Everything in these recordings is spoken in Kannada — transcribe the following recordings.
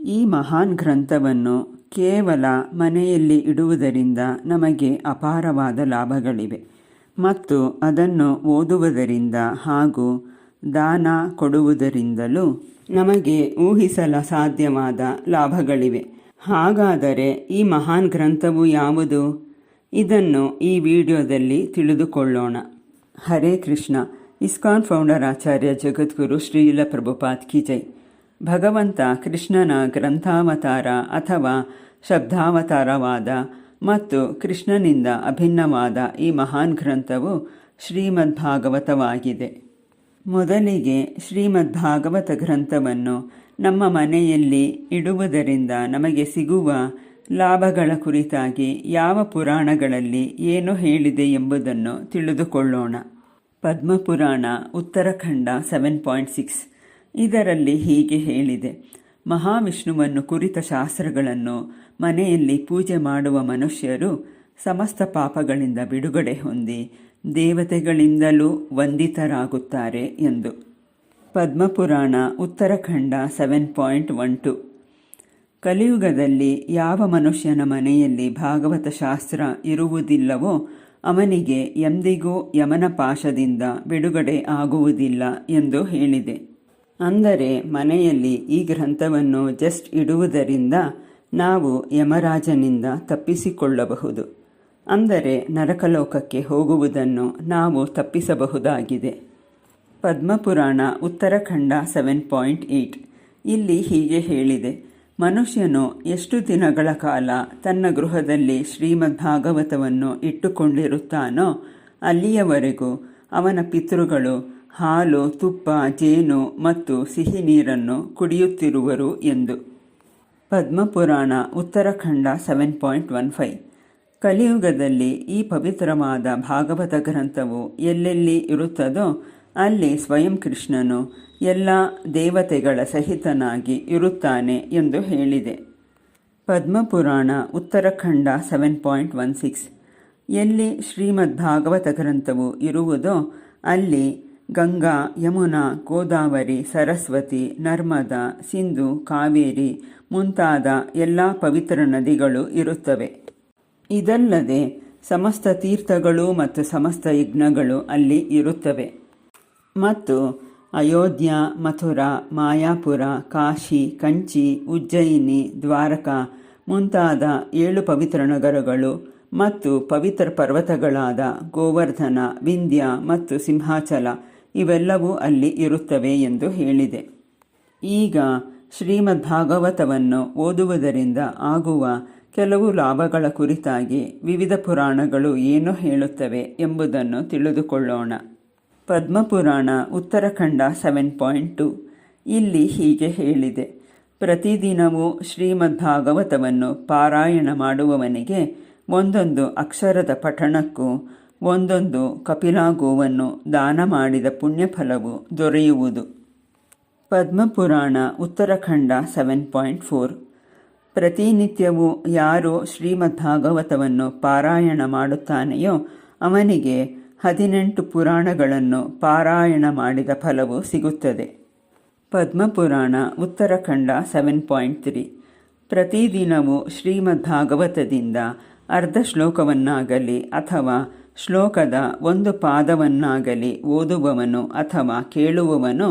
ಈ ಮಹಾನ್ ಗ್ರಂಥವನ್ನು ಕೇವಲ ಮನೆಯಲ್ಲಿ ಇಡುವುದರಿಂದ ನಮಗೆ ಅಪಾರವಾದ ಲಾಭಗಳಿವೆ ಮತ್ತು ಅದನ್ನು ಓದುವುದರಿಂದ ಹಾಗೂ ದಾನ ಕೊಡುವುದರಿಂದಲೂ ನಮಗೆ ಊಹಿಸಲು ಸಾಧ್ಯವಾದ ಲಾಭಗಳಿವೆ. ಹಾಗಾದರೆ ಈ ಮಹಾನ್ ಗ್ರಂಥವು ಯಾವುದು? ಇದನ್ನು ಈ ವಿಡಿಯೋದಲ್ಲಿ ತಿಳಿದುಕೊಳ್ಳೋಣ. ಹರೇ ಕೃಷ್ಣ. ಇಸ್ಕಾನ್ ಫೌಂಡರ್ ಆಚಾರ್ಯ ಜಗದ್ಗುರು ಶ್ರೀಲ ಪ್ರಭುಪಾದ್ ಕಿ ಜೈ. ಭಗವಂತ ಕೃಷ್ಣನ ಗ್ರಂಥಾವತಾರ ಅಥವಾ ಶಬ್ದಾವತಾರವಾದ ಮತ್ತು ಕೃಷ್ಣನಿಂದ ಅಭಿನ್ನವಾದ ಈ ಮಹಾನ್ ಗ್ರಂಥವು ಶ್ರೀಮದ್ ಭಾಗವತವಾಗಿದೆ. ಮೊದಲಿಗೆ ಶ್ರೀಮದ್ ಭಾಗವತ ಗ್ರಂಥವನ್ನು ನಮ್ಮ ಮನೆಯಲ್ಲಿ ಇಡುವುದರಿಂದ ನಮಗೆ ಸಿಗುವ ಲಾಭಗಳ ಕುರಿತಾಗಿ ಯಾವ ಪುರಾಣಗಳಲ್ಲಿ ಏನು ಹೇಳಿದೆ ಎಂಬುದನ್ನು ತಿಳಿದುಕೊಳ್ಳೋಣ. ಪದ್ಮಪುರಾಣ ಉತ್ತರಖಂಡ 7.6 ಇದರಲ್ಲಿ ಹೀಗೆ ಹೇಳಿದೆ: ಮಹಾವಿಷ್ಣುವನ್ನು ಕುರಿತ ಶಾಸ್ತ್ರಗಳನ್ನು ಮನೆಯಲ್ಲಿ ಪೂಜೆ ಮಾಡುವ ಮನುಷ್ಯರು ಸಮಸ್ತ ಪಾಪಗಳಿಂದ ಬಿಡುಗಡೆ ಹೊಂದಿ ದೇವತೆಗಳಿಂದಲೂ ವಂದಿತರಾಗುತ್ತಾರೆ ಎಂದು. ಪದ್ಮಪುರಾಣ ಉತ್ತರಖಂಡ 7.12 ಕಲಿಯುಗದಲ್ಲಿ ಯಾವ ಮನುಷ್ಯನ ಮನೆಯಲ್ಲಿ ಭಾಗವತ ಶಾಸ್ತ್ರ ಇರುವುದಿಲ್ಲವೋ ಅವನಿಗೆ ಎಂದಿಗೂ ಯಮನ ಪಾಶದಿಂದ ಬಿಡುಗಡೆ ಆಗುವುದಿಲ್ಲ ಎಂದು ಹೇಳಿದೆ. ಅಂದರೆ ಮನೆಯಲ್ಲಿ ಈ ಗ್ರಂಥವನ್ನು ಜಸ್ಟ್ ಇಡುವುದರಿಂದ ನಾವು ಯಮರಾಜನಿಂದ ತಪ್ಪಿಸಿಕೊಳ್ಳಬಹುದು. ಅಂದರೆ ನರಕಲೋಕಕ್ಕೆ ಹೋಗುವುದನ್ನು ನಾವು ತಪ್ಪಿಸಬಹುದಾಗಿದೆ. ಪದ್ಮಪುರಾಣ ಉತ್ತರಖಂಡ 7.8 ಇಲ್ಲಿ ಹೀಗೆ ಹೇಳಿದೆ: ಮನುಷ್ಯನು ಎಷ್ಟು ದಿನಗಳ ಕಾಲ ತನ್ನ ಗೃಹದಲ್ಲಿ ಶ್ರೀಮದ್ ಭಾಗವತವನ್ನು ಇಟ್ಟುಕೊಂಡಿರುತ್ತಾನೋ ಅಲ್ಲಿಯವರೆಗೂ ಅವನ ಪಿತೃಗಳು ಹಾಲು, ತುಪ್ಪ, ಜೇನು ಮತ್ತು ಸಿಹಿ ನೀರನ್ನು ಕುಡಿಯುತ್ತಿರುವರು ಎಂದು. ಪದ್ಮಪುರಾಣ ಉತ್ತರಖಂಡ 7.15 ಕಲಿಯುಗದಲ್ಲಿ ಈ ಪವಿತ್ರವಾದ ಭಾಗವತ ಗ್ರಂಥವು ಎಲ್ಲೆಲ್ಲಿ ಇರುತ್ತದೋ ಅಲ್ಲಿ ಸ್ವಯಂ ಕೃಷ್ಣನು ಎಲ್ಲ ದೇವತೆಗಳ ಸಹಿತನಾಗಿ ಇರುತ್ತಾನೆ ಎಂದು ಹೇಳಿದೆ. ಪದ್ಮಪುರಾಣ ಉತ್ತರಖಂಡ 7.16 ಎಲ್ಲಿ ಶ್ರೀಮದ್ ಭಾಗವತ ಗ್ರಂಥವು ಇರುವುದೋ ಅಲ್ಲಿ ಗಂಗಾ, ಯಮುನಾ, ಗೋದಾವರಿ, ಸರಸ್ವತಿ, ನರ್ಮದಾ, ಸಿಂಧು, ಕಾವೇರಿ ಮುಂತಾದ ಎಲ್ಲ ಪವಿತ್ರ ನದಿಗಳು ಇರುತ್ತವೆ. ಇದಲ್ಲದೆ ಸಮಸ್ತ ತೀರ್ಥಗಳು ಮತ್ತು ಸಮಸ್ತ ಯಜ್ಞಗಳು ಅಲ್ಲಿ ಇರುತ್ತವೆ. ಮತ್ತು ಅಯೋಧ್ಯ, ಮಥುರಾ, ಮಾಯಾಪುರ, ಕಾಶಿ, ಕಂಚಿ, ಉಜ್ಜಯಿನಿ, ದ್ವಾರಕಾ ಮುಂತಾದ 7 ಪವಿತ್ರ ನಗರಗಳು ಮತ್ತು ಪವಿತ್ರ ಪರ್ವತಗಳಾದ ಗೋವರ್ಧನ, ವಿಂಧ್ಯ ಮತ್ತು ಸಿಂಹಾಚಲ ಇವೆಲ್ಲವೂ ಅಲ್ಲಿ ಇರುತ್ತವೆ ಎಂದು ಹೇಳಿದೆ. ಈಗ ಶ್ರೀಮದ್ ಭಾಗವತವನ್ನು ಓದುವುದರಿಂದ ಆಗುವ ಕೆಲವು ಲಾಭಗಳ ಕುರಿತಾಗಿ ವಿವಿಧ ಪುರಾಣಗಳು ಏನು ಹೇಳುತ್ತವೆ ಎಂಬುದನ್ನು ತಿಳಿದುಕೊಳ್ಳೋಣ. ಪದ್ಮಪುರಾಣ ಉತ್ತರಖಂಡ 7.2 ಇಲ್ಲಿ ಹೀಗೆ ಹೇಳಿದೆ: ಪ್ರತಿದಿನವೂ ಶ್ರೀಮದ್ ಭಾಗವತವನ್ನು ಪಾರಾಯಣ ಮಾಡುವವನಿಗೆ ಒಂದೊಂದು ಅಕ್ಷರದ ಪಠಣಕ್ಕೂ ಒಂದೊಂದು ಕಪಿಲಾಗೋವನ್ನು ದಾನ ಮಾಡಿದ ಪುಣ್ಯಫಲವು ದೊರೆಯುವುದು. ಪದ್ಮಪುರಾಣ ಉತ್ತರಖಂಡ 7.4 ಪ್ರತಿನಿತ್ಯವೂ ಯಾರು ಶ್ರೀಮದ್ ಭಾಗವತವನ್ನು ಪಾರಾಯಣ ಮಾಡುತ್ತಾನೆಯೋ ಅವನಿಗೆ 18 ಪುರಾಣಗಳನ್ನು ಪಾರಾಯಣ ಮಾಡಿದ ಫಲವು ಸಿಗುತ್ತದೆ. ಪದ್ಮಪುರಾಣ ಉತ್ತರಖಂಡ 7.3 ಪ್ರತಿದಿನವೂ ಶ್ರೀಮದ್ ಭಾಗವತದಿಂದ ಅರ್ಧ ಶ್ಲೋಕವನ್ನಾಗಲಿ ಅಥವಾ ಶ್ಲೋಕದ ಒಂದು ಪಾದವನ್ನಾಗಲಿ ಓದುವವನು ಅಥವಾ ಕೇಳುವವನು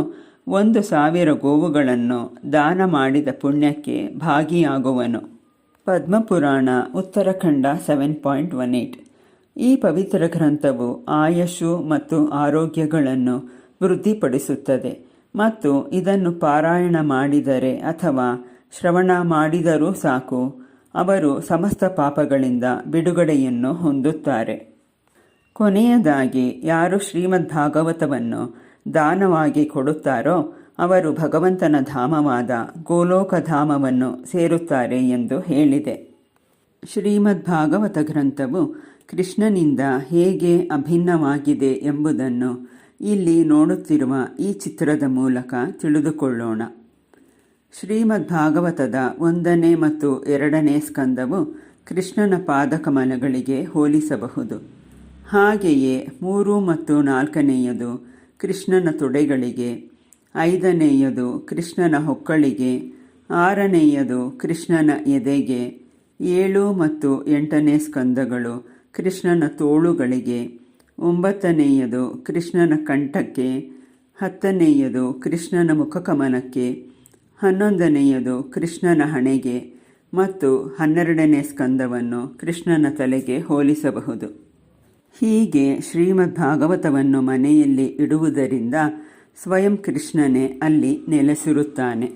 1,000 ಗೋವುಗಳನ್ನು ದಾನ ಮಾಡಿದ ಪುಣ್ಯಕ್ಕೆ ಭಾಗಿಯಾಗುವನು. ಪದ್ಮಪುರಾಣ ಉತ್ತರಖಂಡ 7.18 ಈ ಪವಿತ್ರ ಗ್ರಂಥವು ಆಯಸ್ಸು ಮತ್ತು ಆರೋಗ್ಯಗಳನ್ನು ವೃದ್ಧಿಪಡಿಸುತ್ತದೆ ಮತ್ತು ಇದನ್ನು ಪಾರಾಯಣ ಮಾಡಿದರೆ ಅಥವಾ ಶ್ರವಣ ಮಾಡಿದರೂ ಸಾಕು, ಅವರು ಸಮಸ್ತ ಪಾಪಗಳಿಂದ ಬಿಡುಗಡೆಯನ್ನು ಹೊಂದುತ್ತಾರೆ. ಕೊನೆಯದಾಗಿ ಯಾರು ಶ್ರೀಮದ್ ಭಾಗವತವನ್ನು ದಾನವಾಗಿ ಕೊಡುತ್ತಾರೋ ಅವರು ಭಗವಂತನ ಧಾಮವಾದ ಗೋಲೋಕಧಾಮವನ್ನು ಸೇರುತ್ತಾರೆ ಎಂದು ಹೇಳಿದೆ. ಶ್ರೀಮದ್ ಭಾಗವತ ಗ್ರಂಥವು ಕೃಷ್ಣನಿಂದ ಹೇಗೆ ಅಭಿನ್ನವಾಗಿದೆ ಎಂಬುದನ್ನು ಇಲ್ಲಿ ನೋಡುತ್ತಿರುವ ಈ ಚಿತ್ರದ ಮೂಲಕ ತಿಳಿದುಕೊಳ್ಳೋಣ. ಶ್ರೀಮದ್ ಭಾಗವತದ 1ನೇ ಮತ್ತು 2ನೇ ಸ್ಕಂದವು ಕೃಷ್ಣನ ಪಾದಕಮಲಗಳಿಗೆ ಹೋಲಿಸಬಹುದು. ಹಾಗೆಯೇ 3 ಮತ್ತು 4ನೇಯದು ಕೃಷ್ಣನ ತೊಡೆಗಳಿಗೆ, 5ನೇಯದು ಕೃಷ್ಣನ ಹೊಕ್ಕಳಿಗೆ, 6ನೇಯದು ಕೃಷ್ಣನ ಎದೆಗೆ, 7 ಮತ್ತು 8ನೇ ಸ್ಕಂದಗಳು ಕೃಷ್ಣನ ತೋಳುಗಳಿಗೆ, 9ನೇಯದು ಕೃಷ್ಣನ ಕಂಠಕ್ಕೆ, 10ನೇಯದು ಕೃಷ್ಣನ ಮುಖಕಮಲಕ್ಕೆ, 11ನೇಯದು ಕೃಷ್ಣನ ಹಣೆಗೆ ಮತ್ತು 12ನೇ ಸ್ಕಂದವನ್ನು ಕೃಷ್ಣನ ತಲೆಗೆ ಹೋಲಿಸಬಹುದು. ಹೀಗೆ ಶ್ರೀಮದ್ ಭಾಗವತವನ್ನು ಮನೆಯಲ್ಲಿ ಇಡುವುದರಿಂದ ಸ್ವಯಂ ಕೃಷ್ಣನೇ ಅಲ್ಲಿ ನೆಲೆಸಿರುತ್ತಾನೆ.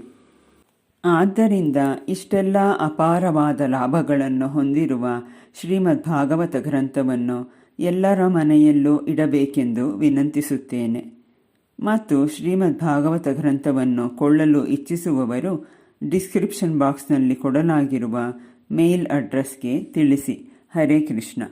ಆದ್ದರಿಂದ ಇಷ್ಟೆಲ್ಲ ಅಪಾರವಾದ ಲಾಭಗಳನ್ನು ಹೊಂದಿರುವ ಶ್ರೀಮದ್ ಭಾಗವತ ಗ್ರಂಥವನ್ನು ಎಲ್ಲರ ಮನೆಯಲ್ಲೂ ಇಡಬೇಕೆಂದು ವಿನಂತಿಸುತ್ತೇನೆ. ಮತ್ತು ಶ್ರೀಮದ್ ಭಾಗವತ ಗ್ರಂಥವನ್ನು ಕೊಳ್ಳಲು ಇಚ್ಛಿಸುವವರು ಡಿಸ್ಕ್ರಿಪ್ಷನ್ ಬಾಕ್ಸ್ನಲ್ಲಿ ಕೊಡಲಾಗಿರುವ ಮೇಲ್ ಅಡ್ರೆಸ್ಗೆ ತಿಳಿಸಿ. ಹರೇ ಕೃಷ್ಣ.